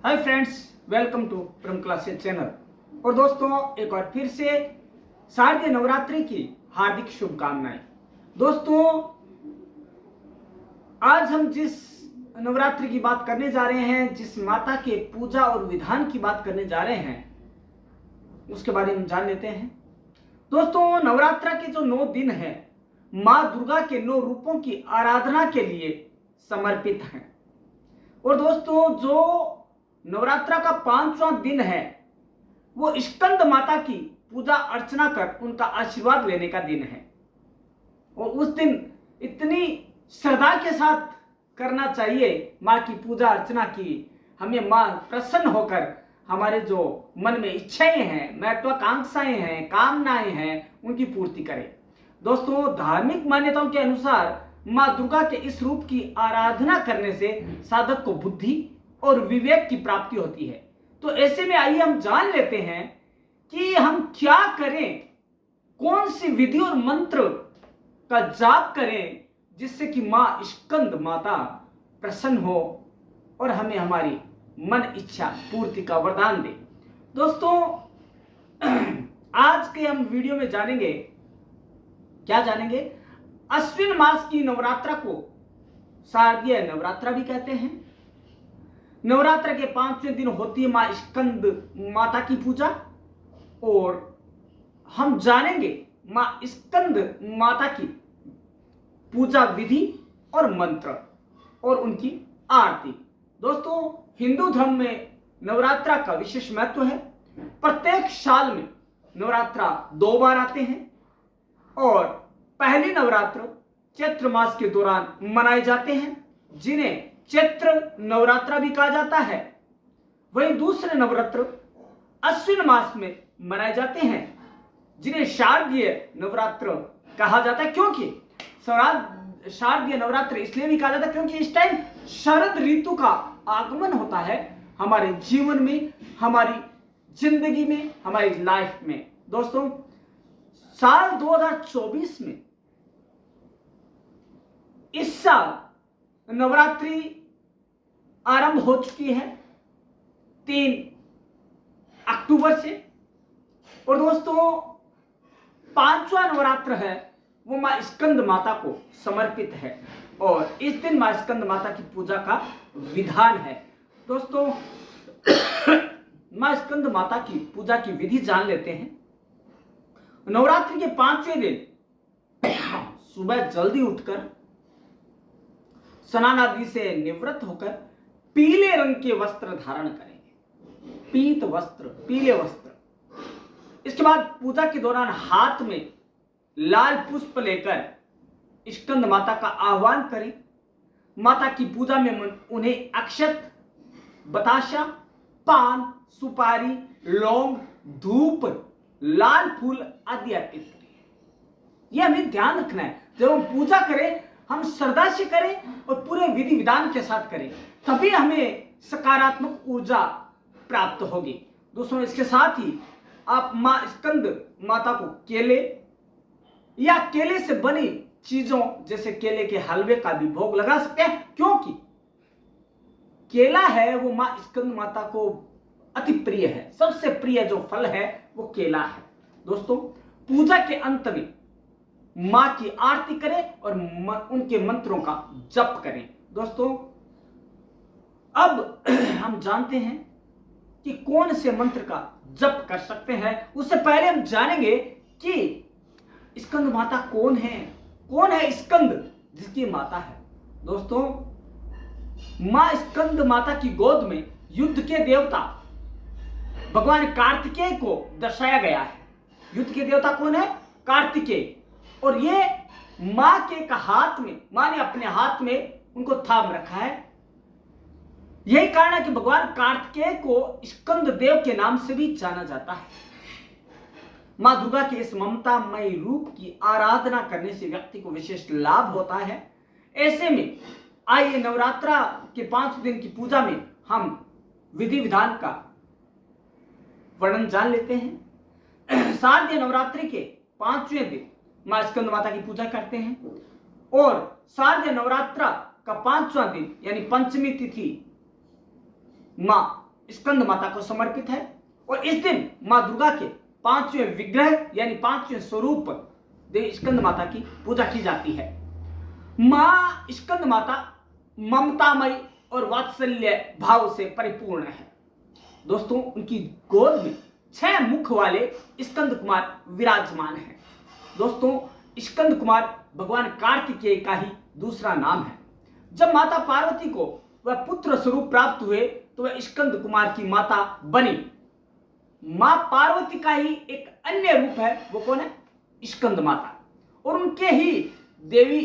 Hi friends, welcome to Brahma classes channel. और दोस्तों, एक बार फिर से शारदीय नवरात्रि की हार्दिक शुभकामनाएं। दोस्तों, आज हम जिस नवरात्रि की बात करने जा रहे हैं, जिस माता के पूजा और विधान की बात करने जा रहे हैं, उसके बारे में जान लेते हैं। दोस्तों, नवरात्रा के जो 9 दिन हैं, माँ दुर्गा के 9 रूपों की आराधना के लिए समर्पित हैं। और दोस्तों, जो नवरात्रा का 5वां दिन है, वो स्कंद माता की पूजा अर्चना कर उनका आशीर्वाद लेने का दिन है। और उस दिन इतनी श्रद्धा के साथ करना चाहिए माँ की पूजा अर्चना की, हमें माँ प्रसन्न होकर हमारे जो मन में इच्छाएं हैं, महत्वाकांक्षाएं हैं, कामनाएं हैं, उनकी पूर्ति करे। दोस्तों, धार्मिक मान्यताओं के अनुसार माँ दुर्गा के इस रूप की आराधना करने से साधक को बुद्धि और विवेक की प्राप्ति होती है। तो ऐसे में आइए हम जान लेते हैं कि हम क्या करें, कौन सी विधि और मंत्र का जाप करें जिससे कि मां स्कंद माता प्रसन्न हो और हमें हमारी मन इच्छा पूर्ति का वरदान दे। दोस्तों, आज के हम वीडियो में जानेंगे, क्या जानेंगे? अश्विन मास की नवरात्रा को शारदीय नवरात्रा भी कहते हैं। नवरात्र के 5वें दिन होती है मां स्कंद माता की पूजा, और हम जानेंगे मां स्कंद माता की पूजा विधि और मंत्र और उनकी आरती। दोस्तों, हिंदू धर्म में नवरात्रा का विशेष महत्व है। प्रत्येक साल में नवरात्रा 2 बार आते हैं, और पहली नवरात्र चैत्र मास के दौरान मनाए जाते हैं, जिन्हें चैत्र नवरात्रा भी कहा जाता है। वहीं दूसरे नवरात्र अश्विन मास में मनाए जाते हैं, जिन्हें शारदीय नवरात्र कहा जाता है। क्योंकि शारदीय नवरात्र इसलिए भी कहा जाता है क्योंकि इस टाइम शरद ऋतु का आगमन होता है हमारे जीवन में, हमारी जिंदगी में, हमारी लाइफ में। दोस्तों, साल 2024 में इस साल नवरात्रि आरंभ हो चुकी है 3 अक्टूबर से। और दोस्तों, 5वां नवरात्र है वो मां स्कंद माता को समर्पित है, और इस दिन मां स्कंद माता की पूजा का विधान है। दोस्तों, मां स्कंद माता की पूजा की विधि जान लेते हैं। नवरात्रि के 5वें दिन सुबह जल्दी उठकर स्नान आदि से निवृत्त होकर पीले रंग के वस्त्र धारण करेंगे, पीत वस्त्र, पीले वस्त्र। इसके बाद पूजा के दौरान हाथ में लाल पुष्प लेकर स्कंद माता का आह्वान करें। माता की पूजा में उन्हें अक्षत, बताशा, पान, सुपारी, लौंग, धूप, लाल फूल आदि अर्पित करें। यह हमें ध्यान रखना है, जब हम पूजा करें हम श्रद्धा से करें और पूरे विधि विधान के साथ करें, तभी हमें सकारात्मक ऊर्जा प्राप्त होगी। दोस्तों, इसके साथ ही आप मां स्कंद माता को केले या केले से बनी चीजों जैसे केले के हलवे का भी भोग लगा सकते हैं, क्योंकि केला है वो मां स्कंद माता को अति प्रिय है। सबसे प्रिय जो फल है वो केला है। दोस्तों, पूजा के अंत में मां की आरती करें और उनके मंत्रों का जप करें। दोस्तों, अब हम जानते हैं कि कौन से मंत्र का जप कर सकते हैं। उससे पहले हम जानेंगे कि स्कंद माता कौन है। कौन है स्कंद जिसकी माता है? दोस्तों, मां स्कंद माता की गोद में युद्ध के देवता भगवान कार्तिकेय को दर्शाया गया है। युद्ध के देवता कौन है? कार्तिकेय। और ये मां के हाथ में, मां ने अपने हाथ में उनको थाम रखा है। यही कारण है कि भगवान कार्तिकेय को स्कंद देव के नाम से भी जाना जाता है। मां दुर्गा के इस ममतामयी रूप की आराधना करने से व्यक्ति को विशेष लाभ होता है। ऐसे में आइए नवरात्रा के 5 दिन की पूजा में हम विधि विधान का वर्णन जान लेते हैं। शारदीय नवरात्रि के 5वें दिन मां स्कंद माता की पूजा करते हैं, और शारदीय नवरात्रा का 5वां दिन यानी पंचमी तिथि मां स्कंद माता को समर्पित है। और इस दिन मां दुर्गा के 5वें विग्रह यानी 5वें स्वरूप देवी स्कंद माता की पूजा की जाती है। मां स्कंद माता ममतामयी और वात्सल्य भाव से परिपूर्ण है। दोस्तों, उनकी गोद में 6 मुख वाले स्कंद कुमार विराजमान हैं। दोस्तों, स्कंद कुमार भगवान कार्तिकेय का ही दूसरा नाम है। जब माता पार्वती को वह पुत्र स्वरूप प्राप्त हुए तो वह स्कंद कुमार की माता बनी। मां पार्वती का ही एक अन्य रूप है, वो कौन है? स्कंद माता। और उनके ही देवी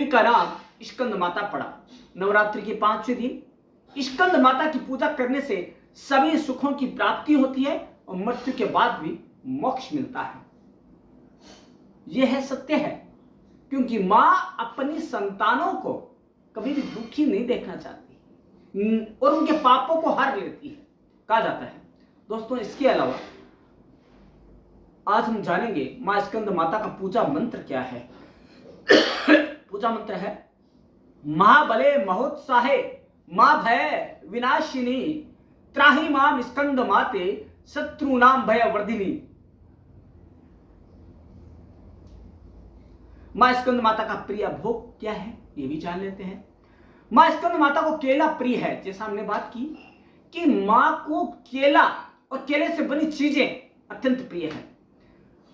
का नाम स्कंद माता पड़ा। नवरात्रि के 5वें दिन स्कंद माता की पूजा करने से सभी सुखों की प्राप्ति होती है और मृत्यु के बाद भी मोक्ष मिलता है। यह सत्य है, क्योंकि मां अपनी संतानों को कभी भी दुखी नहीं देखना चाहती और उनके पापों को हर लेती है, कहा जाता है। दोस्तों, इसके अलावा आज हम जानेंगे मां स्कंद माता का पूजा मंत्र क्या है। पूजा मंत्र है महाबले महोत्साहे मां भय विनाशिनी त्राहि मां स्कंद माते शत्रुनाम भय वर्धिनी। मां स्कंद माता का प्रिय भोग क्या है, ये भी जान लेते हैं। मां स्कंद माता को केला प्रिय है। जैसा हमने बात की कि मां को केला और केले से बनी चीजें अत्यंत प्रिय है,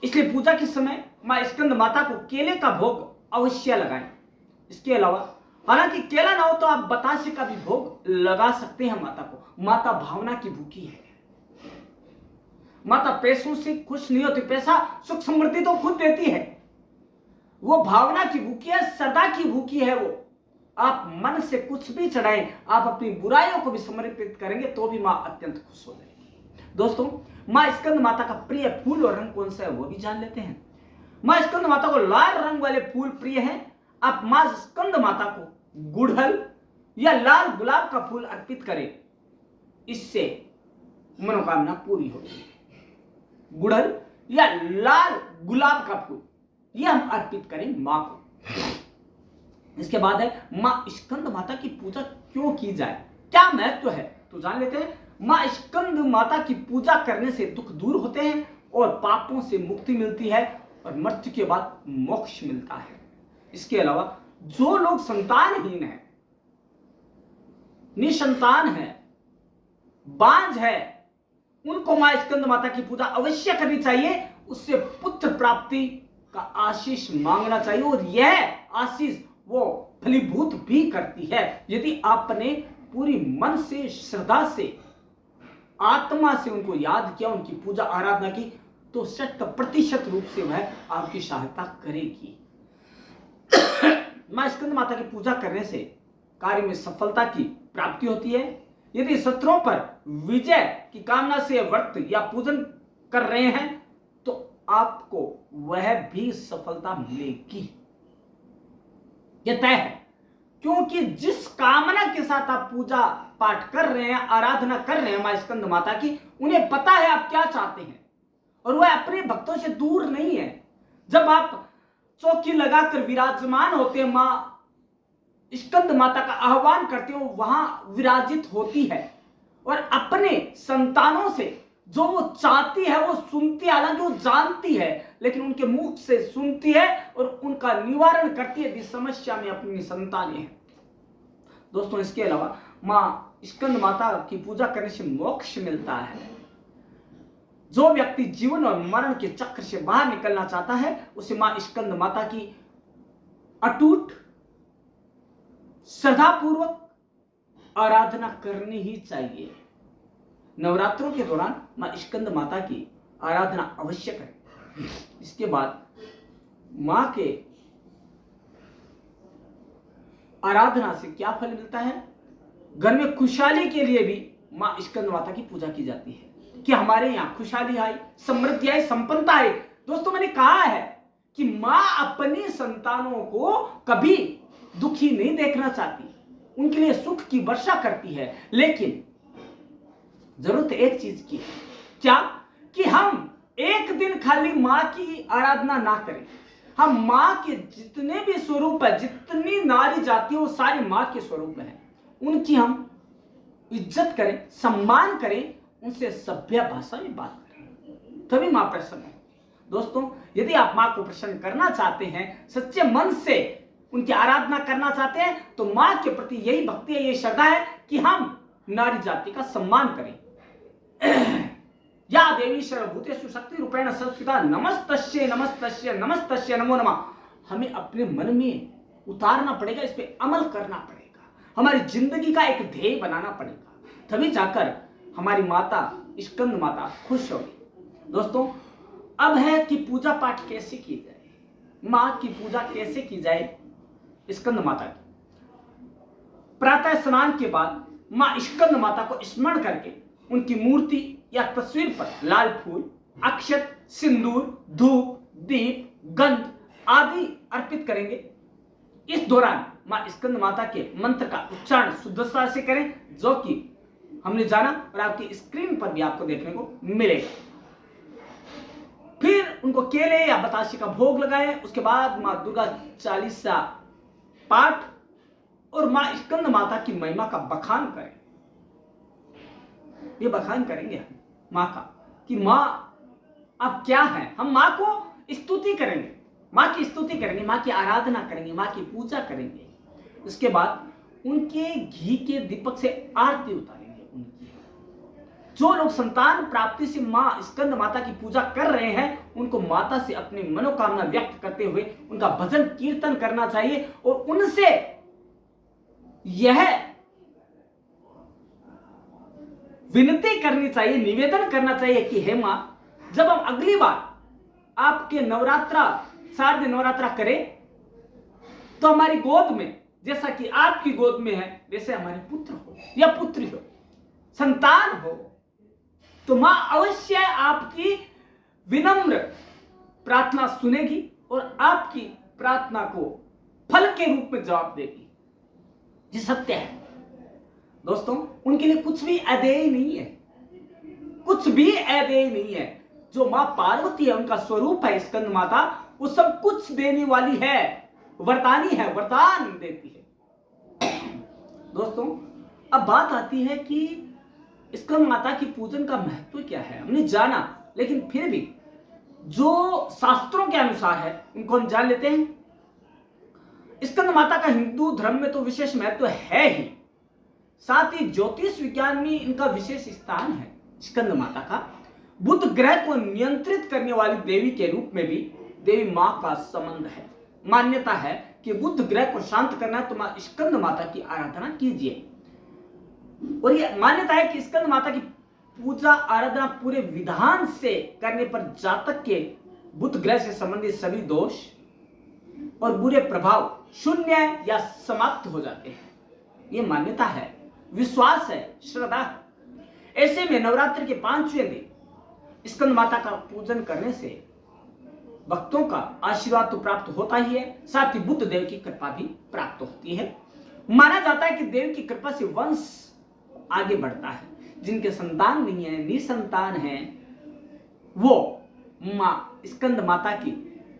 इसलिए पूजा के समय मां स्कंद माता को केले का भोग अवश्य लगाएं। इसके अलावा हालांकि केला ना हो तो आप बतासे का भी भोग लगा सकते हैं माता को। माता भावना की भूखी है। माता पैसों से खुश नहीं होती, पैसा सुख समृद्धि तो खुद देती है। वो भावना की भूखी है, श्रद्धा की भूखी है। वो आप मन से कुछ भी चढ़ाएं, आप अपनी बुराइयों को भी समर्पित करेंगे तो भी मां अत्यंत खुश हो जाएगी। दोस्तों, मां स्कंद माता का प्रिय फूल और रंग कौन सा है वो भी जान लेते हैं। मां स्कंद माता को लाल रंग वाले फूल प्रिय हैं। आप मां स्कंद माता को गुड़हल या लाल गुलाब का फूल अर्पित करें, इससे मनोकामना पूरी होती है। गुड़हल या लाल गुलाब का फूल यह हम अर्पित करें मां को। इसके बाद है मां स्कंद माता की पूजा क्यों की जाए, क्या महत्व है, तो जान लेते हैं। मां स्कंद माता की पूजा करने से दुख दूर होते हैं और पापों से मुक्ति मिलती है और मृत्यु के बाद मोक्ष मिलता है। इसके अलावा जो लोग संतानहीन है, निसंतान है, बांझ है, उनको मां स्कंद माता की पूजा अवश्य करनी चाहिए। उससे पुत्र प्राप्ति का आशीष मांगना चाहिए और यह आशीष वो फलीभूत भी करती है यदि आपने पूरी मन से, श्रद्धा से, आत्मा से उनको याद किया, उनकी पूजा आराधना की, तो 100% रूप से वह आपकी सहायता करेगी। मां स्कंद माता की पूजा करने से कार्य में सफलता की प्राप्ति होती है। यदि शत्रुओं पर विजय की कामना से व्रत या पूजन कर रहे हैं तो आपको वह भी सफलता मिलेगी, यह तय है। क्योंकि जिस कामना के साथ आप पूजा पाठ कर रहे हैं, आराधना कर रहे हैं मां स्कंद माता की, उन्हें पता है आप क्या चाहते हैं और वह अपने भक्तों से दूर नहीं है। जब आप चौकी लगाकर विराजमान होते हैं, मां स्कंद माता का आह्वान करते हो, वहां विराजित होती है और अपने संतानों से जो वो चाहती है वो सुनती है। हालांकि वो जानती है लेकिन उनके मुख से सुनती है और उनका निवारण करती है जिस समस्या में अपनी संतानें हैं। दोस्तों, इसके अलावा मां स्कंद माता की पूजा करने से मोक्ष मिलता है। जो व्यक्ति जीवन और मरण के चक्र से बाहर निकलना चाहता है उसे मां स्कंद माता की अटूट श्रद्धापूर्वक आराधना करनी ही चाहिए। नवरात्रों के दौरान मां स्कंद माता की आराधना अवश्य करें। इसके बाद मां के आराधना से क्या फल मिलता है? घर में खुशहाली के लिए भी मां स्कंद माता की पूजा की जाती है कि हमारे यहाँ खुशहाली आए, समृद्धि आए, संपन्नता आए। दोस्तों, मैंने कहा है कि मां अपनी संतानों को कभी दुखी नहीं देखना चाहती, उनके लिए सुख की वर्षा करती है। लेकिन जरूरत एक चीज की है, क्या? कि हम एक दिन खाली मां की आराधना ना करें। हम मां के जितने भी स्वरूप है, जितनी नारी जाति है, वो सारी मां के स्वरूप है, उनकी हम इज्जत करें, सम्मान करें, उनसे सभ्य भाषा में बात करें, तभी मां प्रसन्न है। दोस्तों, यदि आप मां को प्रसन्न करना चाहते हैं, सच्चे मन से उनकी आराधना करना चाहते हैं, तो मां के प्रति यही भक्ति है, यही श्रद्धा है कि हम नारी जाति का सम्मान करें। या देवी सर्वभूतेषु शक्ति रूपेण संस्थिता नमस्तस्यै नमस्तस्यै नमस्तस्यै नमो नमः। हमें अपने मन में उतारना पड़ेगा, इस पे अमल करना पड़ेगा, हमारी जिंदगी का एक ध्येय बनाना पड़ेगा, तभी जाकर हमारी माता स्कंद माता खुश होगी। दोस्तों, अब है कि पूजा पाठ कैसे की जाए, मां की पूजा कैसे की जाए स्कंद माता की। प्रातः स्नान के बाद मां स्कंद माता को स्मरण करके उनकी मूर्ति या तस्वीर पर लाल फूल, अक्षत, सिंदूर, धूप, दीप, गंध आदि अर्पित करेंगे। इस दौरान मां स्कंद माता के मंत्र का उच्चारण शुद्धता से करें, जो कि हमने जाना और आपकी स्क्रीन पर भी आपको देखने को मिलेगा। फिर उनको केले या बताशे का भोग लगाएं। उसके बाद मां दुर्गा चालीसा पाठ और मां स्कंद माता की महिमा का बखान करें। ये बखान करेंगे हम मां का कि मां आप क्या है। हम मां को स्तुति करेंगे, मां की स्तुति करेंगे, मां की आराधना करेंगे, मां की पूजा करेंगे। उसके बाद उनके घी के दीपक से आरती उतारेंगे उनकी। जो लोग संतान प्राप्ति से मां स्कंद माता की पूजा कर रहे हैं, उनको माता से अपनी मनोकामना व्यक्त करते हुए उनका भजन कीर्तन करना चाहिए और उनसे यह विनती करनी चाहिए, निवेदन करना चाहिए कि हे मां, जब हम अगली बार आपके नवरात्रा, शारदीय नवरात्रा करें, तो हमारी गोद में जैसा कि आपकी गोद में है, वैसे हमारे पुत्र हो या पुत्री हो, संतान हो, तो मां अवश्य आपकी विनम्र प्रार्थना सुनेगी और आपकी प्रार्थना को फल के रूप में जवाब देगी। ये सत्य है दोस्तों। उनके लिए कुछ भी अदेय नहीं है, कुछ भी अदेय नहीं है। जो मां पार्वती है, उनका स्वरूप है स्कंद माता, वो सब कुछ देने वाली है, वरदानी है, वरदान देती है। दोस्तों, अब बात आती है कि स्कंद माता की पूजन का महत्व क्या है। हमने जाना, लेकिन फिर भी जो शास्त्रों के अनुसार है उनको हम जान लेते हैं। स्कंद माता का हिंदू धर्म में तो विशेष महत्व है ही, साथ ही ज्योतिष विज्ञान में इनका विशेष स्थान है। स्कंद माता का बुध ग्रह को नियंत्रित करने वाली देवी के रूप में भी देवी मां का संबंध है। मान्यता है कि बुध ग्रह को शांत करना है तो मां स्कंद माता की आराधना कीजिए। और यह मान्यता है कि स्कंद माता की पूजा आराधना पूरे विधान से करने पर जातक के बुध ग्रह से संबंधित सभी दोष और बुरे प्रभाव शून्य या समाप्त हो जाते हैं। यह मान्यता है, विश्वास है, श्रद्धा है। ऐसे में नवरात्रि के 5वें दिन स्कंद माता का पूजन करने से भक्तों का आशीर्वाद तो प्राप्त होता ही है, साथ ही बुद्ध देव की कृपा भी प्राप्त होती है। माना जाता है कि देव की कृपा से वंश आगे बढ़ता है। जिनके संतान नहीं है, निसंतान है, वो मां स्कंद माता की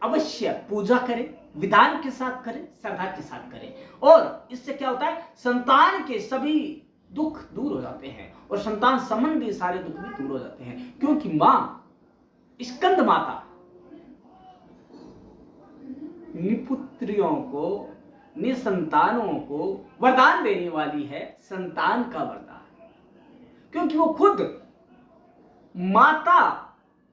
अवश्य पूजा करें, विधान के साथ करें, श्रद्धा के साथ करें। और इससे क्या होता है, संतान के सभी दुख दूर हो जाते हैं और संतान संबंधी सारे दुख भी दूर हो जाते हैं, क्योंकि मां स्कंद माता निपुत्रियों को, निसंतानों को वरदान देने वाली है, संतान का वरदान, क्योंकि वो खुद माता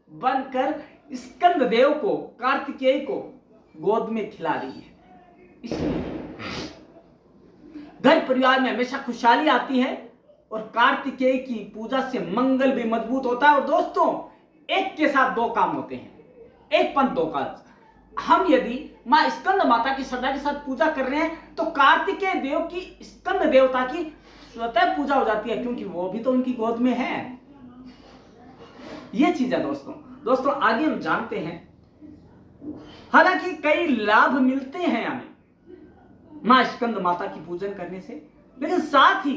बनकर स्कंद देव को, कार्तिकेय को गोद में खिला रही है। इसलिए घर परिवार में हमेशा खुशहाली आती है और कार्तिकेय की पूजा से मंगल भी मजबूत होता है। और दोस्तों, एक के साथ दो काम होते हैं, एक पंथ दो काज। हम यदि मां स्कंद माता की श्रद्धा के साथ पूजा कर रहे हैं तो कार्तिकेय देव की, स्कंद देवता की स्वतः पूजा हो जाती है, क्योंकि वो भी तो उनकी गोद में है। ये चीज है दोस्तों आगे हम जानते हैं। हालांकि कई लाभ मिलते हैं हमें मां स्कंद माता की पूजन करने से, लेकिन साथ ही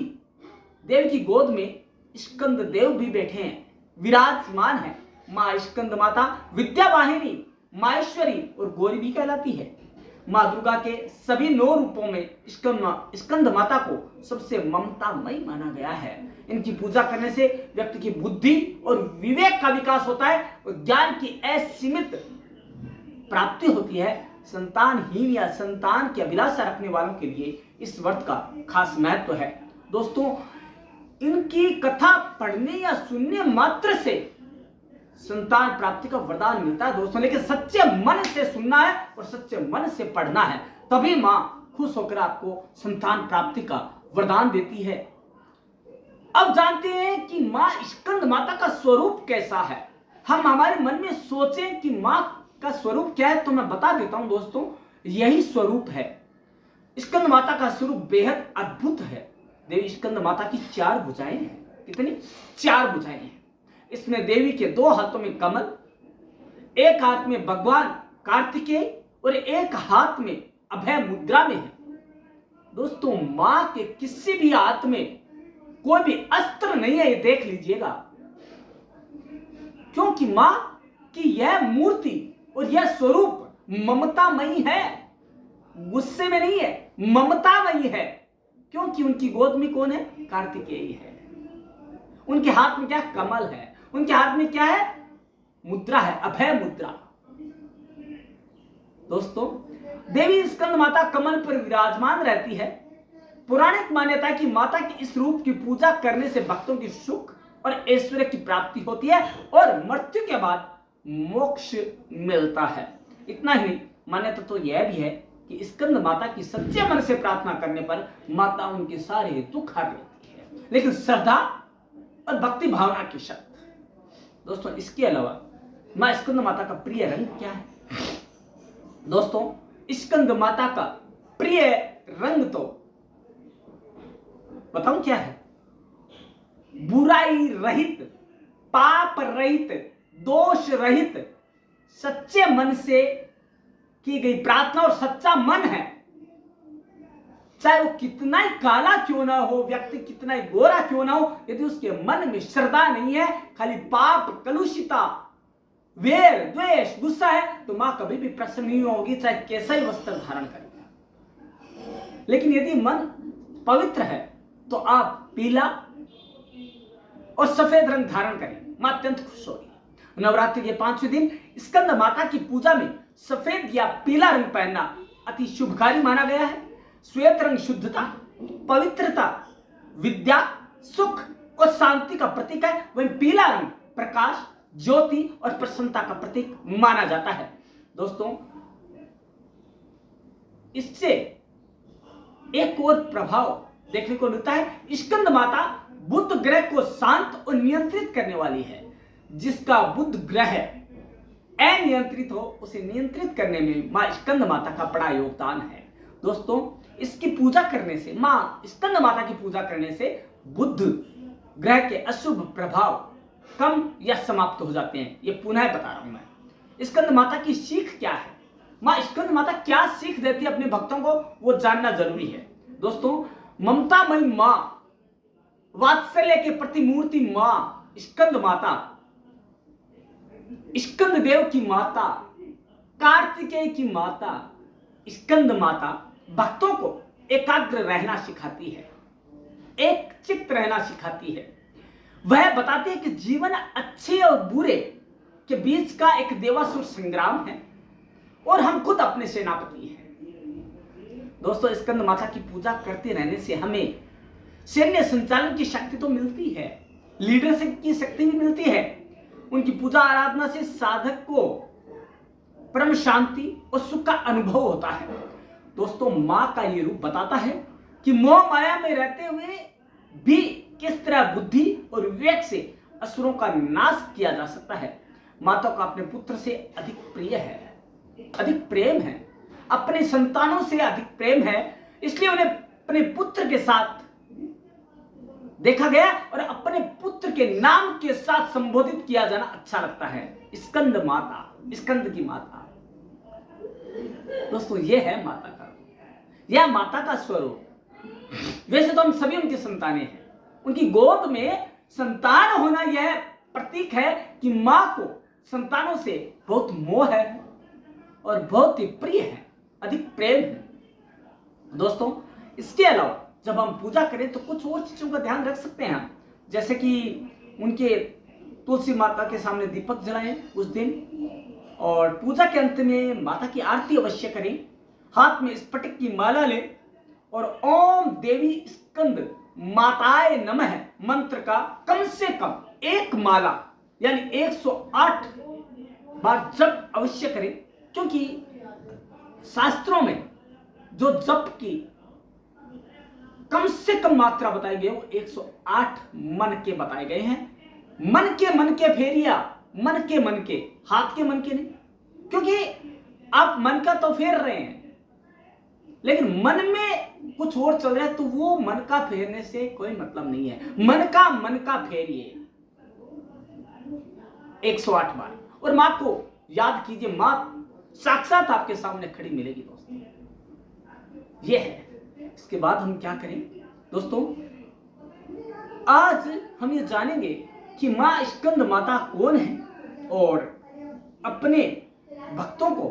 देव की गोद में स्कंद देव भी बैठे हैं, विराजमान है। मां स्कंद माता विद्या वाहिनी, माहेश्वरी और गौरी भी कहलाती है। माँ दुर्गा के सभी 9 रूपों में स्कंद माता को सबसे ममतामयी माना गया है। इनकी पूजा करने से व्यक्ति की बुद्धि और विवेक का विकास होता है और ज्ञान की असीमित प्राप्ति होती है। संतानहीन या संतान की अभिलाषा रखने वालों के लिए इस व्रत का खास महत्व है। दोस्तों, इनकी कथा पढ़ने या सुनने मात्र से संतान प्राप्ति का वरदान मिलता है दोस्तों, लेकिन सच्चे मन से सुनना है और सच्चे मन से पढ़ना है, तभी माँ खुश होकर आपको संतान प्राप्ति का वरदान देती है। अब जानते हैं कि माँ स्कंद माता का स्वरूप कैसा है। हम हमारे मन में सोचें कि माँ का स्वरूप क्या है, तो मैं बता देता हूं दोस्तों, यही स्वरूप है। स्कंद माता का स्वरूप बेहद अद्भुत है। देवी स्कंद माता की 4 भुजाएं हैं। कितनी? 4 भुजाएं हैं। इसमें देवी के 2 हाथों में कमल, एक हाथ में भगवान कार्तिकेय और एक हाथ में अभय मुद्रा में है। दोस्तों, मां के किसी भी हाथ में कोई भी अस्त्र नहीं है, ये देख लीजिएगा, क्योंकि मां की यह मूर्ति और यह स्वरूप ममतामयी है, गुस्से में नहीं है, ममतामयी है। क्योंकि उनकी गोद में कौन है? कार्तिकेय है। उनके हाथ में क्या है? कमल है। उनके हाथ में क्या है? मुद्रा है, अभय मुद्रा। दोस्तों, देवी स्कंद माता कमल पर विराजमान रहती है। पौराणिक मान्यता है कि माता के इस रूप की पूजा करने से भक्तों की सुख और ऐश्वर्य की प्राप्ति होती है और मृत्यु के बाद मोक्ष मिलता है। इतना ही नहीं, मान्यता तो यह भी है कि स्कंद माता की सच्चे मन से प्रार्थना करने पर माता उनके सारे दुख हर लेती है, लेकिन श्रद्धा और भक्ति भावना की शक्ति। दोस्तों, इसके अलावा मां स्कंद माता का प्रिय रंग क्या है? दोस्तों, स्कंद माता का प्रिय रंग तो बताऊं क्या है? बुराई रहित, पाप रहित, दोष रहित, सच्चे मन से की गई प्रार्थना और सच्चा मन है। चाहे वो कितना ही काला क्यों ना हो, व्यक्ति कितना ही गोरा क्यों ना हो, यदि उसके मन में श्रद्धा नहीं है, खाली पाप, कलुषिता, वेर, द्वेष, गुस्सा है, तो मां कभी भी प्रसन्न नहीं होगी, चाहे कैसा ही वस्त्र धारण करेगा। लेकिन यदि मन पवित्र है तो आप पीला और सफेद रंग धारण करें, मां अत्यंत खुश होगी। नवरात्रि के 5वें दिन स्कंद माता की पूजा में सफेद या पीला रंग पहनना अति शुभकारी माना गया है। श्वेत रंग शुद्धता, पवित्रता, विद्या, सुख और शांति का प्रतीक है। वहीं पीला रंग प्रकाश, ज्योति और प्रसन्नता का प्रतीक माना जाता है। दोस्तों, इससे एक और प्रभाव देखने को मिलता है। स्कंद माता बुध ग्रह को शांत और नियंत्रित करने वाली है। जिसका बुध ग्रह अनियंत्रित हो, उसे नियंत्रित करने में मां स्कंद माता का बड़ा योगदान है। दोस्तों, इसकी पूजा करने से, मां स्कंद माता की पूजा करने से बुध ग्रह के अशुभ प्रभाव कम या समाप्त हो जाते हैं। ये पुनः बता रहा हूं मैं। स्कंद माता की सीख क्या है? मां स्कंद माता क्या सीख देती है अपने भक्तों को, वो जानना जरूरी है। दोस्तों, ममतामयी मां, वात्सल्य के प्रतिमूर्ति मां स्कंद माता, स्कंद देव की माता, कार्तिकेय की माता, स्कंद माता भक्तों को एकाग्र रहना सिखाती है, एक चित्त रहना सिखाती है। वह बताती है कि जीवन अच्छे और बुरे के बीच का एक देवासुर संग्राम है और हम खुद अपने सेनापति हैं। दोस्तों, स्कंद माता की पूजा करते रहने से हमें सैन्य संचालन की शक्ति तो मिलती है, लीडरशिप की शक्ति भी मिलती है। उनकी पूजा आराधना से साधक को परम शांति और सुख का अनुभव होता है। दोस्तों, मां का ये रूप बताता है कि मोह माया में रहते हुए भी किस तरह बुद्धि और विवेक से असुरों का नाश किया जा सकता है। माता को अपने पुत्र से अधिक प्रिय है, अधिक प्रेम है, अपने संतानों से अधिक प्रेम है, इसलिए उन्हें अपने पुत्र के साथ देखा गया और अपने पुत्र के नाम के साथ संबोधित किया जाना अच्छा लगता है। स्कंद माता, स्कंद की माता। दोस्तों, यह है माता का रूप, यह माता का स्वरूप। वैसे तो हम सभी उनकी संतानें हैं। उनकी गोद में संतान होना यह प्रतीक है कि मां को संतानों से बहुत मोह है और बहुत ही प्रिय है। अधिक प्रेम है। दोस्तों इसके अलावा जब हम पूजा करें तो कुछ और चीजों का ध्यान रख सकते हैं हम, जैसे कि उनके तुलसी माता के सामने दीपक जलाएं उस दिन, और पूजा के अंत में माता की आरती अवश्य करें, हाथ में स्फटिक की माला लें और ओम देवी स्कंद माताए नमः मंत्र का कम से कम एक माला यानी 108 बार जप अवश्य करें, क्योंकि शास्त्रों में जो जप की कम से कम मात्रा बताई गई वो 108 मन के बताए गए हैं। मन के फेरिया, मन के हाथ के मन के नहीं, क्योंकि आप मन का तो फेर रहे हैं लेकिन मन में कुछ और चल रहा है, तो वो मन का फेरने से कोई मतलब नहीं है। मन का फेरिए 108 बार, और मां को याद कीजिए, मां साक्षात आपके सामने खड़ी मिलेगी दोस्तों। ये है। इसके बाद हम क्या करें दोस्तों, आज हम ये जानेंगे कि मां स्कंद माता कौन है और अपने भक्तों को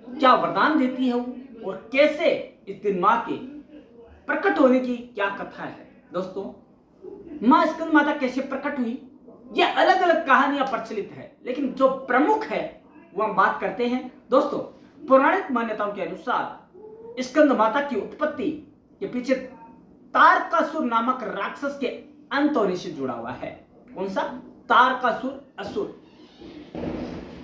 क्या वरदान देती है और कैसे इस दिन मां के प्रकट होने की क्या कथा है। दोस्तों मां स्कंद माता कैसे प्रकट हुई, ये अलग अलग कहानियां प्रचलित है, लेकिन जो प्रमुख है वो हम बात करते हैं। दोस्तों पौराणिक मान्यताओं के अनुसार स्कंद माता की उत्पत्ति के पीछे तारकासुर नामक राक्षस के अंत होने से जुड़ा हुआ है। कौन सा? तारकासुर असुर।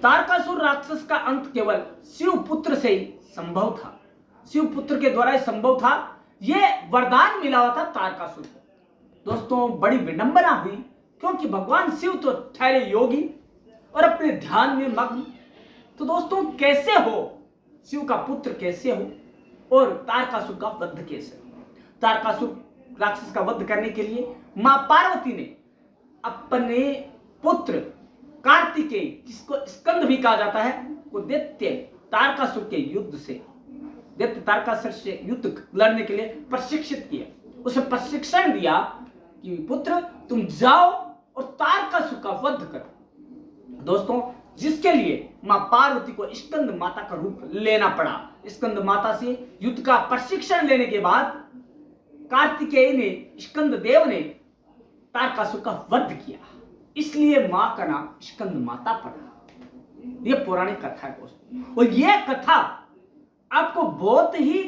तारकासुर राक्षस का अंत केवल शिवपुत्र से ही संभव था, शिवपुत्र के द्वारा ही संभव था। यह वरदान मिला हुआ था तारकासुर को। दोस्तों बड़ी विडंबना हुई, क्योंकि भगवान शिव तो ठहरे योगी और अपने ध्यान में मग्न, तो दोस्तों कैसे हो, शिव का पुत्र कैसे हो और तारकासुर का वध कैसे हो। तारकासुर राक्षस का वध करने के लिए मां पार्वती ने अपने पुत्र कार्तिकेय, जिसको स्कंद भी कहा जाता है, को दैत्य तारकासुर के युद्ध से, दैत्य तारकासुर से युद्ध लड़ने के लिए प्रशिक्षित किया। उसे प्रशिक्षण दिया कि पुत्र तुम जाओ और तारकासुर का वध करो। दोस्तों जिसके लिए मां पार्वती को स्कंद माता का रूप लेना पड़ा। स्कंद माता से युद्ध का प्रशिक्षण लेने के बाद कार्तिकेय ने, स्कंद देव ने तारकासुर का वध किया, इसलिए मां का नाम स्कंद माता पड़ा। यह पौराणिक कथा है दोस्तों, और यह कथा आपको बहुत ही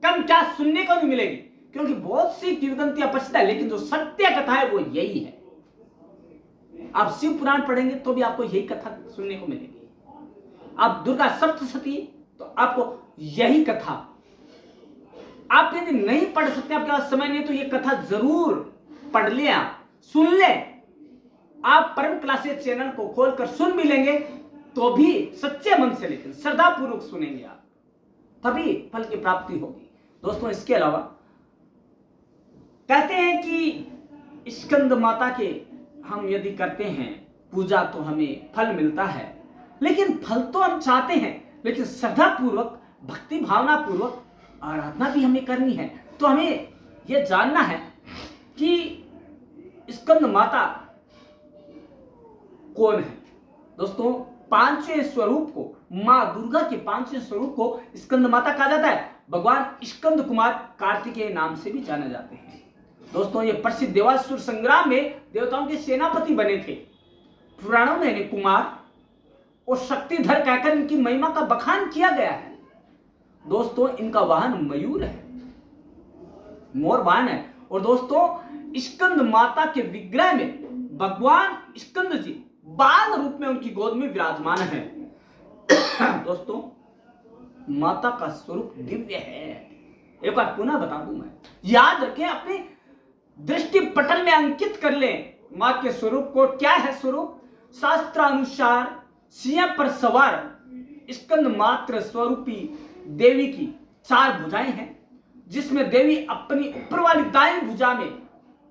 कम क्या सुनने को नहीं मिलेगी, क्योंकि बहुत सी किंवदंतियां प्रचलित है, लेकिन जो सत्य कथा है वो यही है। आप शिव पुराण पढ़ेंगे तो भी आपको यही कथा सुनने को मिलेगी। आप दुर्गा सप्तशती तो आपको यही कथा, आप यदि नहीं पढ़ सकते, आपके पास समय नहीं, तो ये कथा जरूर पढ़ ले, आप सुन ले। आप परम क्लासेस चैनल को खोलकर सुन भी लेंगे तो भी सच्चे मन से, लेकिन श्रद्धा पूर्वक सुनेंगे आप, तभी फल की प्राप्ति होगी। दोस्तों इसके अलावा कहते हैं कि स्कंद माता के हम यदि करते हैं पूजा तो हमें फल मिलता है, लेकिन फल तो हम चाहते हैं, लेकिन श्रद्धा पूर्वक, भक्ति भावना पूर्वक आराधना भी हमें करनी है। तो हमें यह जानना है कि स्कंद माता कौन है। दोस्तों पांचवें स्वरूप को, मां दुर्गा के पांचवें स्वरूप को स्कंद माता कहा जाता है। भगवान स्कंद कुमार कार्तिकेय नाम से भी जाने जाते हैं। दोस्तों ये प्रसिद्ध देवासुर संग्राम में देवताओं के सेनापति बने थे। पुराणों में इन्हें कुमार और शक्तिधर कहकर इनकी महिमा का बखान किया गया है। दोस्तों इनका वाहन मयूर है, मोर वाहन है। और दोस्तों स्कंद माता के विग्रह में भगवान स्कंद जी बाल रूप में उनकी गोद में विराजमान है। दोस्तों माता का स्वरूप दिव्य है। एक बार पुनः बता दूं मैं, याद रखें, अपनी दृष्टि पटल में अंकित कर लें मां के स्वरूप को। क्या है स्वरूप? शास्त्रानुसार सिंह पर सवार स्कंद मात्र स्वरूपी देवी की 4 भुजाएं हैं, जिसमें देवी अपनी ऊपर वाली दाईं भुजा में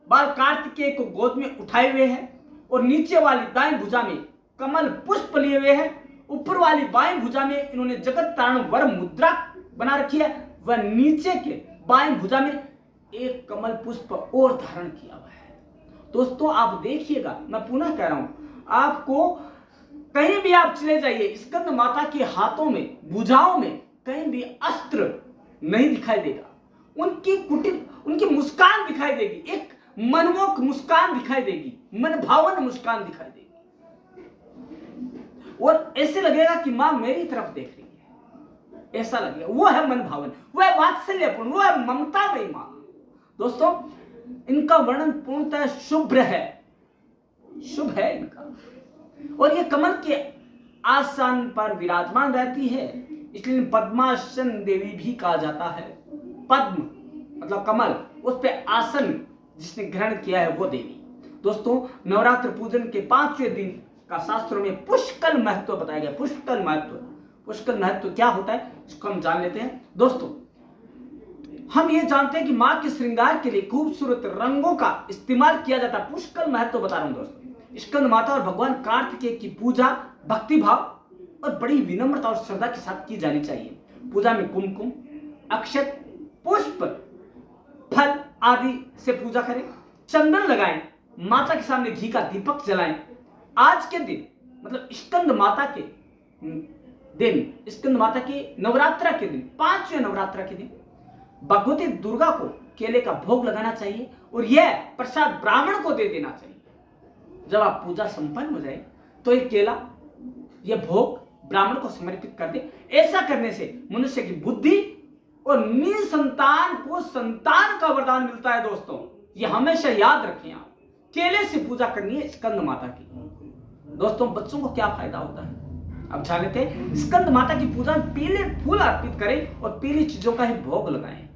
बाल कार्तिकेय को गोद में उठाए हुए हैं और नीचे वाली दाईं भुजा में कमल पुष्प लिए हुए हैं। ऊपर वाली बाईं भुजा में इन्होंने जगत तारण वर मुद्रा बना रखी है, वह नीचे के बाईं भुजा में एक कमल पुष्प और धारण किया हुआ है। दोस्तों आप देखिएगा, मैं पुनः कह रहा हूं, आपको कहीं भी आप चले जाइए, स्कंद माता के हाथों में, भुजाओं में कहीं भी अस्त्र नहीं दिखाई देगा। उनकी मुस्कान दिखाई देगी, एक मनमोहक मुस्कान दिखाई देगी, मन भावन मुस्कान दिखाई देगी, और ऐसे लगेगा कि मां मेरी तरफ देख रही है, ऐसा लगेगा। वो है मन भावन, वो है वात्सल्यपूर्ण, वो है ममतामयी मां। दोस्तों, इनका वर्णन पूर्णतः शुभ्र है, शुभ है इनका, और ये कमल के आसन पर विराजमान रहती है, इसलिए पद्मासन देवी भी कहा जाता है। पद्म मतलब कमल, उस पे आसन जिसने ग्रहण किया है वो देवी। दोस्तों, नवरात्र पूजन के 5वें दिन का शास्त्रों में पुष्कल महत्व बताया गया। पुष्कल महत्व क्या होता है इसको हम जान लेते हैं। दोस्तों, हम ये जानते हैं कि मां के श्रृंगार के लिए खूबसूरत रंगों का इस्तेमाल किया जाता है। पुष्कल महत्व बता रहा हूं दोस्तों। स्कंद माता और भगवान कार्तिकेय की पूजा भक्ति भाव और बड़ी विनम्रता और श्रद्धा के साथ की जानी चाहिए। पूजा में कुमकुम, अक्षत, पुष्प, फल आदि से पूजा करें, चंदन लगाएं, माता के सामने घी का दीपक जलाएं। आज के दिन मतलब स्कंद माता के नवरात्रा के दिन, 5वें नवरात्रा के दिन भगवती दुर्गा को केले का भोग लगाना चाहिए और यह प्रसाद ब्राह्मण को दे देना चाहिए। जब आप पूजा संपन्न हो जाए तो ये केला, ये भोग ब्राह्मण को समर्पित कर दे। ऐसा करने से मनुष्य की बुद्धि और निसंतान को संतान का वरदान मिलता है। दोस्तों, ये हमेशा याद रखें आप। केले से पूजा करनी है स्कंद माता की। दोस्तों, बच्चों को क्या फायदा होता है अब जान लेते हैं। स्कंद माता की पूजा में पीले फूल अर्पित करें और पीली चीजों का ही भोग लगाएं।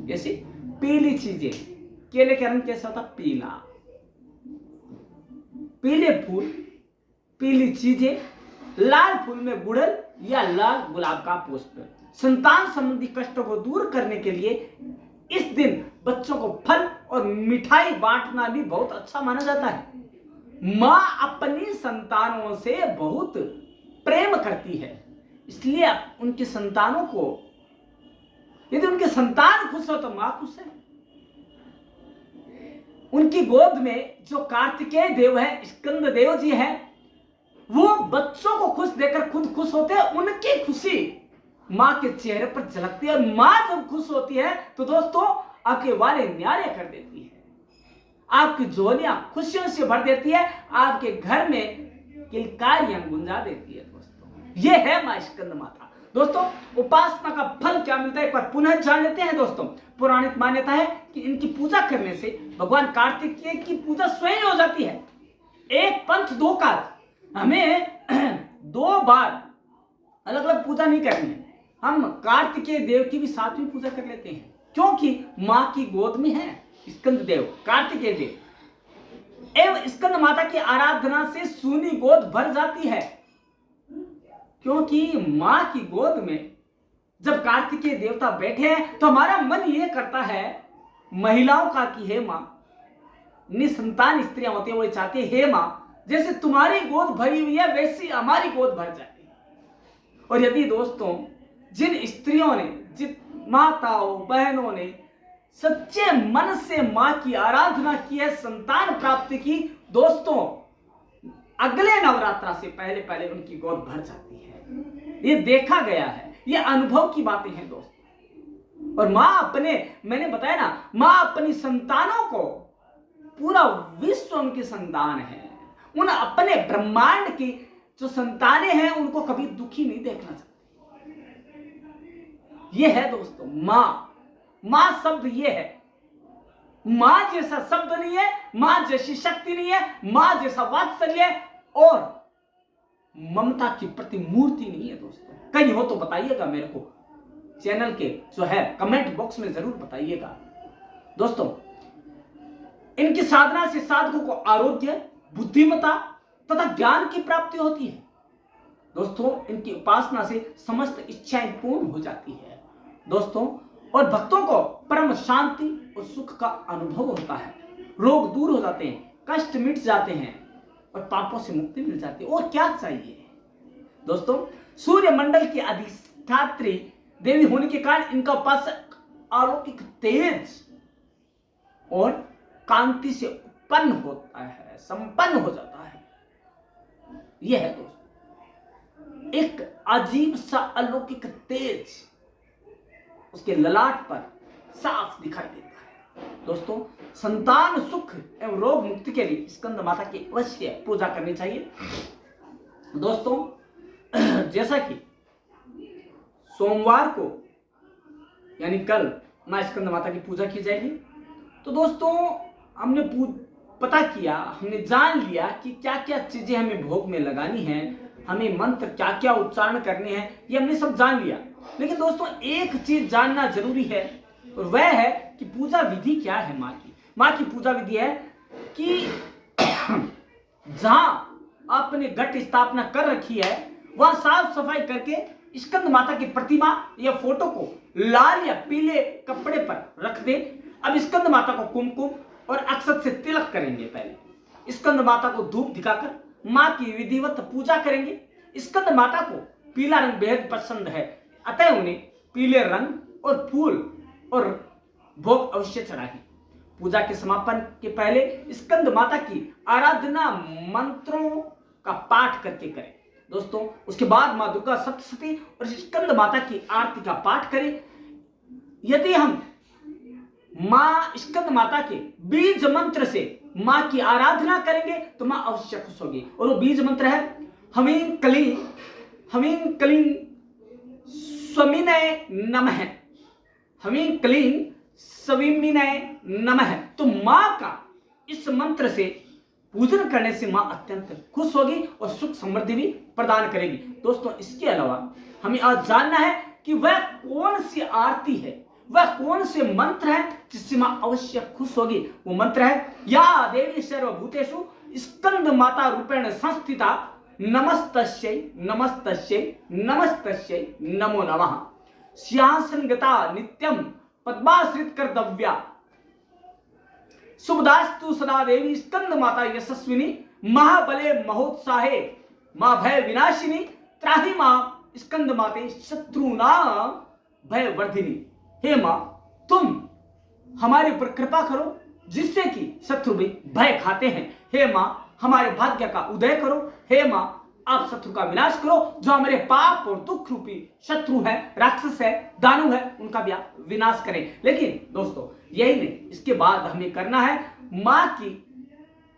जैसे पीली चीजें, केले का रंग कैसा होता? पीला। पीले फूल, पीली चीजें, लाल फूल में गुड़हल या लाल गुलाब का पुष्प। संतान संबंधी कष्टों को दूर करने के लिए इस दिन बच्चों को फल और मिठाई बांटना भी बहुत अच्छा माना जाता है। मां अपनी संतानों से बहुत प्रेम करती है, इसलिए उनके संतानों को, यदि उनके संतान खुश हो तो मां खुश है। उनकी गोद में जो कार्तिकेय देव है, स्कंद देव जी है, वो बच्चों को खुश देकर खुद खुश होते हैं। उनकी खुशी मां के चेहरे पर झलकती है और मां जब खुश होती है तो दोस्तों आपके वाले न्यारे कर देती है, आपकी झोलियां खुशियों से भर देती है, आपके घर में किलकारियां गुंजा देती है। दोस्तों, ये है मां स्कंद माता। दोस्तों, उपासना का फल क्या मिलता है एक बार पुनः जान लेते हैं। दोस्तों, पौराणिक मान्यता है कि इनकी पूजा करने से भगवान कार्तिकेय की पूजा स्वयं हो जाती है। एक पंथ दो काज, हमें 2 बार अलग अलग पूजा नहीं करनी है। हम कार्तिकेय देव की भी 7वीं पूजा कर लेते हैं, क्योंकि मां की गोद में है स्कंद देव, कार्तिकेय देव। एवं स्कंद माता की आराधना से सूनी गोद भर जाती है, क्योंकि मां की गोद में जब कार्तिकेय देवता बैठे हैं तो हमारा मन यह करता है महिलाओं का कि हे मां, निसंतान स्त्रियां होती है, वो चाहती है हे मां, जैसे तुम्हारी गोद भरी हुई है वैसी हमारी गोद भर जाए। और यदि दोस्तों जिन स्त्रियों ने, जिन माताओं बहनों ने सच्चे मन से मां की आराधना की है, संतान प्राप्ति की, दोस्तों अगले नवरात्रा से पहले पहले उनकी गोद भर जाती है। ये देखा गया है, ये अनुभव की बातें हैं दोस्तों। और मां अपने, मैंने बताया ना, मां अपनी संतानों को, पूरा विश्व उनकी संतान है, उन अपने ब्रह्मांड की जो संतानें हैं उनको कभी दुखी नहीं देखना चाहती। ये है दोस्तों मां शब्द ये है। मां जैसा शब्द नहीं है, मां जैसी शक्ति नहीं है, मां जैसा वात्सल्य और ममता की प्रतिमूर्ति नहीं है। दोस्तों, कहीं हो तो बताइएगा मेरे को, चैनल के जो है कमेंट बॉक्स में जरूर बताइएगा। दोस्तों, इनकी साधना से साधकों को आरोग्य, बुद्धिमत्ता तथा ज्ञान की प्राप्ति होती है। दोस्तों, इनकी उपासना से समस्त इच्छाएं पूर्ण हो जाती है दोस्तों, और भक्तों को परम शांति और सुख का अनुभव होता है। रोग दूर हो जाते हैं, कष्ट मिट जाते हैं और पापों से मुक्ति मिल जाती है। और क्या चाहिए दोस्तों? सूर्य मंडल की अधिष्ठात्री देवी होने के कारण इनका उपासक अलौकिक तेज और कांति से उत्पन्न होता है, संपन्न हो जाता है। यह है दोस्तों। एक अजीब सा अलौकिक तेज उसके ललाट पर साफ दिखाई देता है। दोस्तों, संतान सुख एवं रोग मुक्ति के लिए स्कंद माता की अवश्य पूजा करनी चाहिए। दोस्तों, जैसा कि सोमवार को यानी कल मां स्कंद माता की पूजा की जाएगी, तो दोस्तों हमने पता किया, हमने जान लिया कि क्या क्या चीजें हमें भोग में लगानी है, हमें मंत्र क्या क्या उच्चारण करने हैं, ये हमने सब जान लिया। लेकिन दोस्तों एक चीज जानना जरूरी है, और वह है कि पूजा विधि क्या है। माँ की पूजा विधि है कि जहां आपने घट स्थापना कर रखी है वहां साफ सफाई करके स्कंद माता की प्रतिमा या फोटो को लाल या पीले कपड़े पर रख दे। अब स्कंद माता को कुमकुम और अक्षत से तिलक करेंगे। पहले स्कंद माता को धूप दिखाकर मां की विधिवत पूजा करेंगे। स्कंद माता को पीला रंग बेहद पसंद है, अतः उन्हें पीले रंग और फूल और भोग अवश्य चढ़ाएं। पूजा के समापन के पहले स्कंद माता की आराधना मंत्रों का पाठ करके करें। दोस्तों, उसके बाद मां दुर्गा सप्तशती और स्कंद माता की आरती का पाठ करें। यदि हम मां स्कंद माता के बीज मंत्र से मां की आराधना करेंगे तो मां अवश्य खुश होगी, और वो बीज मंत्र है हमीं क्लीं स्वमिनय नमः, हमीं क्लीं स्वमिनय नमः। तो मां का इस मंत्र से पूजन करने से मां अत्यंत खुश होगी और सुख समृद्धि भी प्रदान करेगी। दोस्तों, इसके अलावा हमें आज जानना है कि वह कौन सी आरती है, वह कौन से मंत्र है जिससे मां अवश्य खुश होगी। वो मंत्र है या देवी सर्वभूतेषु स्कंद माता रूपेण संस्थिता नमस्तस्यै नमस्तस्यै नमस्तस्यै नमो नमः। सिंहासनगता नित्यम पद्माश्रित कर्तव्या शुभदास्तु सदा देवी स्कंद माता यशस्विनी महाबले महोत्साहे मां भय विनाशिनी त्राहि मां स्कंद माते शत्रुना भय वर्धिनी। हे मां, तुम हमारे ऊपर कृपा करो जिससे कि शत्रु भी भय खाते हैं। हे मां, हमारे भाग्य का उदय करो। हे मां, आप शत्रु का विनाश करो, जो हमारे पाप और दुख रूपी शत्रु है, राक्षस है, दानव है, उनका भी आप विनाश करें। लेकिन दोस्तों यही नहीं, इसके बाद हमें करना है मां की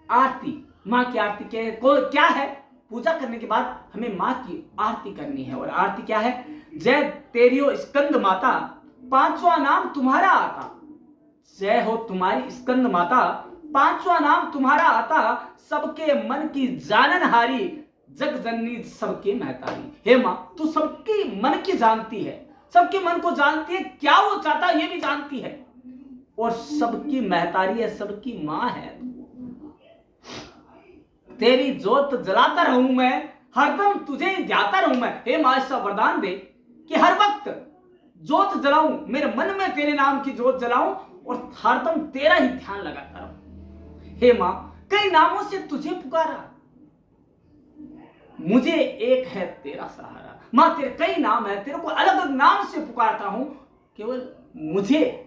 आरती। मां की आरती क्या है? पूजा करने के बाद हमें मां की आरती करनी है। और आरती क्या है? जय तेरियो स्कंद माता, पांचवा नाम तुम्हारा आता। जय हो तुम्हारी स्कंद माता, पांचवा नाम तुम्हारा आता। सबके मन की जाननहारी, जग जननी सबके महतारी। हे मां, तू सबके मन की जानती है, सबके मन को जानती है, क्या वो चाहता है ये भी जानती है, और सबकी महतारी है, सबकी मां है। तेरी जोत जलाता रहूं मैं, हरदम तुझे ध्याता रहूं मैं। हे मां, ऐसा वरदान दे कि हर वक्त जोत जलाऊं, मेरे मन में तेरे नाम की जोत जलाऊं और हरदम तेरा ही ध्यान लगाता रहूं। हे मां, कई नामों से तुझे पुकारा, मुझे एक है तेरा सहारा। मां, तेरे कई नाम है, तेरे को अलग अलग नाम से पुकारता हूं, केवल मुझे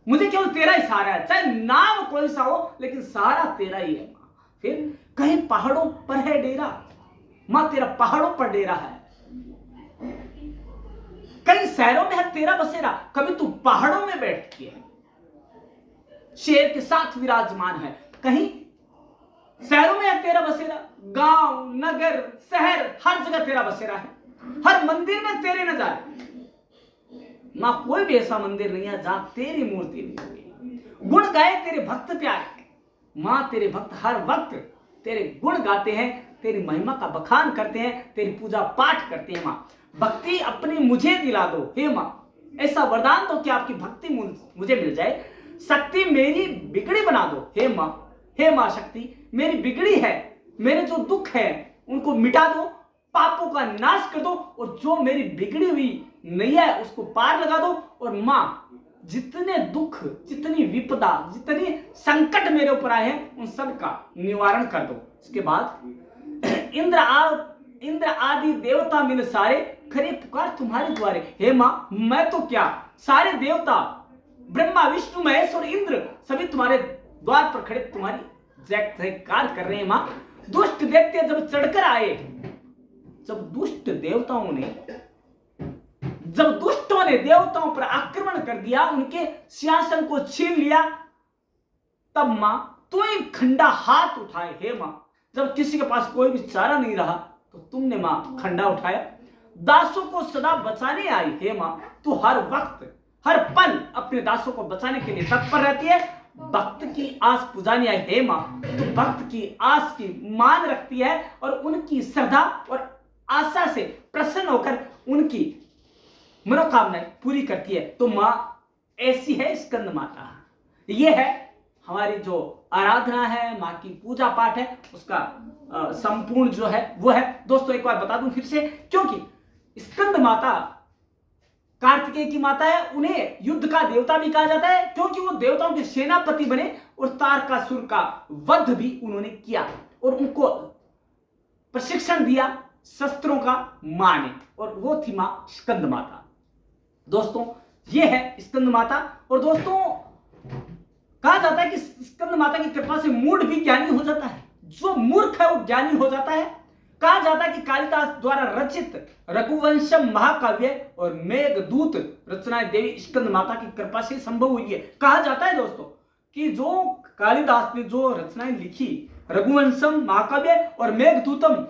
केवल तेरा ही सहारा है। चाहे नाम कोई सा हो, लेकिन सहारा तेरा ही है मां। फिर कहीं पहाड़ों पर है डेरा, मां तेरा पहाड़ों पर डेरा है। कई शहरों में है तेरा बसेरा, कभी तू पहाड़ों में बैठती है, शेर के साथ विराजमान है। कहीं शहरों में है तेरा बसेरा, गांव नगर शहर हर जगह तेरा बसेरा है। हर मंदिर में तेरे नजारे। मां, कोई भी ऐसा मंदिर नहीं है जहां तेरी मूर्ति नहीं होगी। गुण गाए तेरे भक्त प्यारे हैं। मां, तेरे भक्त हर वक्त तेरे गुण गाते हैं, तेरी महिमा का बखान करते हैं, तेरी पूजा पाठ करते हैं। मां, भक्ति अपनी मुझे दिला दो। हे मां, ऐसा वरदान दो कि आपकी भक्ति मुझे मिल जाए। शक्ति मेरी बिगड़ी बना दो। हे मां शक्ति, मेरी बिगड़ी है, मेरे जो दुख है उनको मिटा दो, पापों का नाश कर दो, और जो मेरी बिगड़ी हुई नैया है उसको पार लगा दो। और मां, जितने दुख, जितनी विपदा, जितनी संकट मेरे ऊपर आए हैं उन सब का निवारण कर दो। इसके बाद इंद्र आदि देवता मिल सारे, खरे पुकार तुम्हारे द्वारे। हे मां, मैं तो क्या, सारे देवता ब्रह्मा विष्णु महेश और इंद्र सभी तुम्हारे द्वार पर खड़े तुम्हारी जयकार कर रहे हैं। मां, दुष्ट दैत्य जब चढ़कर आए जब दुष्टों ने देवताओं पर आक्रमण कर दिया, उनके सिंहासन को छीन लिया, तब मां तुमने खंडा हाथ उठाए। हे मां, जब किसी के पास कोई भी चारा नहीं रहा तो तुमने मां खंडा उठाया। दासों को सदा बचाने आई। हे मां, तू हर वक्त हर पल अपने दासों को बचाने के लिए तत्पर रहती है। भक्त की आस पुजाने आई। हे मां, तू भक्त की आस की मान रखती है और उनकी श्रद्धा और आशा से प्रसन्न होकर उनकी मनोकामनाएं पूरी करती है। तो मां ऐसी है स्कंद माता। ये है हमारी जो आराधना है, मां की पूजा पाठ है, उसका संपूर्ण जो है वो है। दोस्तों एक बार बता दूं फिर से, क्योंकि स्कंद माता कार्तिकेय की माता है, उन्हें युद्ध का देवता भी कहा जाता है, क्योंकि वो देवताओं के सेनापति बने और तारकासुर का वध भी उन्होंने किया और उनको प्रशिक्षण दिया शस्त्रों का मां ने, और वो थी मां स्कंद माता। दोस्तों ये है स्कंद माता। और दोस्तों कहा जाता है कि स्कंद माता की कृपा से मूढ़ भी ज्ञानी हो जाता है, जो मूर्ख है वो ज्ञानी हो जाता है। कहा जाता है कि कालिदास द्वारा रचित रघुवंशम महाकाव्य और मेघदूत रचनाएं देवी स्कंद माता की कृपा से संभव हुई है। कहा जाता है दोस्तों कि जो कालिदास ने जो रचनाएं लिखी, रघुवंशम महाकाव्य और मेघदूतम,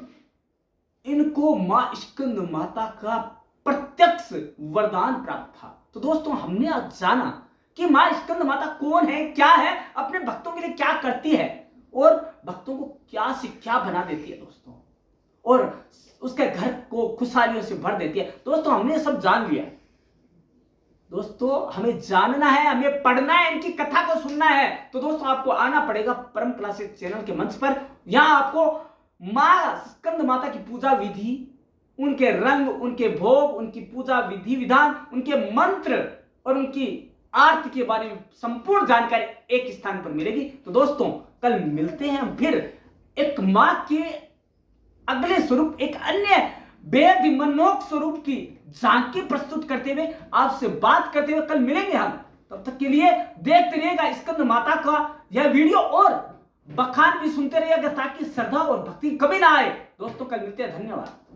इनको मां स्कंद माता का प्रत्यक्ष वरदान प्राप्त था। तो दोस्तों हमने आज जाना कि मां स्कंद माता कौन है, क्या है, अपने भक्तों के लिए क्या करती है और भक्तों को क्या से क्या बना देती है दोस्तों, और उसके घर को खुशहालियों से भर देती है। दोस्तों हमने सब जान लिया। दोस्तों हमें जानना है, हमें पढ़ना है, इनकी कथा को सुनना है। तो दोस्तों आपको आना पड़ेगा परम क्लासेस चैनल के मंच पर। यहां आपको मां स्कंद माता की पूजा विधि, उनके रंग, उनके भोग, उनकी पूजा विधि विधान, उनके मंत्र और उनकी आरती के बारे में संपूर्ण जानकारी एक स्थान पर मिलेगी। तो दोस्तों कल मिलते हैं हम फिर एक मां के अगले स्वरूप, एक अन्य बेहद मनमोहक स्वरूप की झांकी प्रस्तुत करते हुए, आपसे बात करते हुए कल मिलेंगे हम। तब तक के लिए देखते रहिएगा स्कंद माता का यह वीडियो और बखान भी सुनते रहिएगा, ताकि श्रद्धा और भक्ति कभी ना आए। दोस्तों कल मिलते हैं, धन्यवाद।